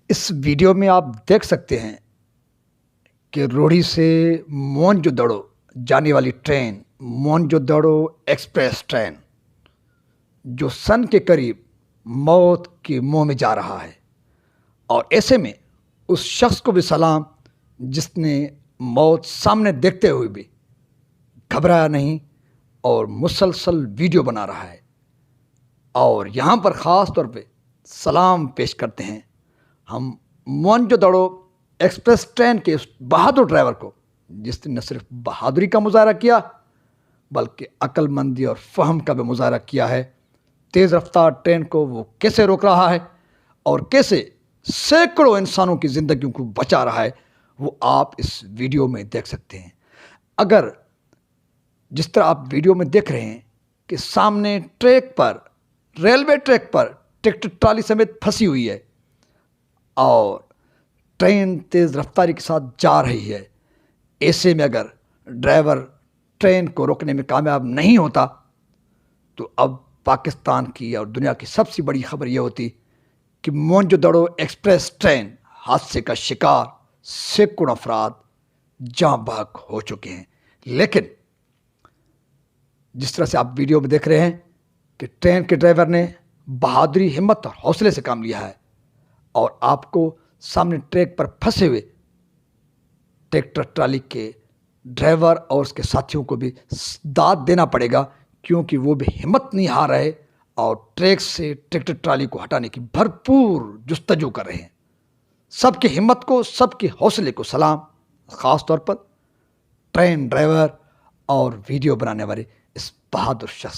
اس video میں آپ دیکھ سکتے ہیں کہ روڑی سے موئنجودڑو جانے والی ٹرین موئنجودڑو ایکسپریس ٹرین جو سن کے قریب موت کے منہ میں جا رہا ہے، اور ایسے میں اس شخص کو بھی سلام جس نے موت سامنے دیکھتے ہوئے بھی گھبرایا نہیں اور مسلسل ویڈیو بنا رہا ہے۔ اور یہاں پر خاص طور پہ سلام پیش کرتے ہیں ہم موئنجودڑو ایکسپریس ٹرین کے اس بہادر ڈرائیور کو، جس نے نہ صرف بہادری کا مظاہرہ کیا بلکہ عقل مندی اور فہم کا بھی مظاہرہ کیا ہے۔ تیز رفتار ٹرین کو وہ کیسے روک رہا ہے اور کیسے سینکڑوں انسانوں کی زندگیوں کو بچا رہا ہے، وہ آپ اس ویڈیو میں دیکھ سکتے ہیں۔ اگر جس طرح آپ ویڈیو میں دیکھ رہے ہیں کہ سامنے ٹریک پر، ریلوے ٹریک پر ٹریکٹر ٹرالی سمیت پھنسی ہوئی ہے اور ٹرین تیز رفتاری کے ساتھ جا رہی ہے، ایسے میں اگر ڈرائیور ٹرین کو روکنے میں کامیاب نہیں ہوتا تو اب پاکستان کی اور دنیا کی سب سے بڑی خبر یہ ہوتی کہ موئنجودڑو ایکسپریس ٹرین حادثے کا شکار سینکڑوں افراد جاں بحق ہو چکے ہیں۔ لیکن جس طرح سے آپ ویڈیو میں دیکھ رہے ہیں کہ ٹرین کے ڈرائیور نے بہادری، ہمت اور حوصلے سے کام لیا ہے، اور آپ کو سامنے ٹریک پر پھنسے ہوئے ٹریکٹر ٹرالی کے ڈرائیور اور اس کے ساتھیوں کو بھی داد دینا پڑے گا، کیونکہ وہ بھی ہمت نہیں ہار رہے اور ٹریک سے ٹریکٹر ٹرالی کو ہٹانے کی بھرپور جستجو کر رہے ہیں۔ سب کی ہمت کو، سب کے حوصلے کو سلام، خاص طور پر ٹرین ڈرائیور اور ویڈیو بنانے والے اس بہادر شخص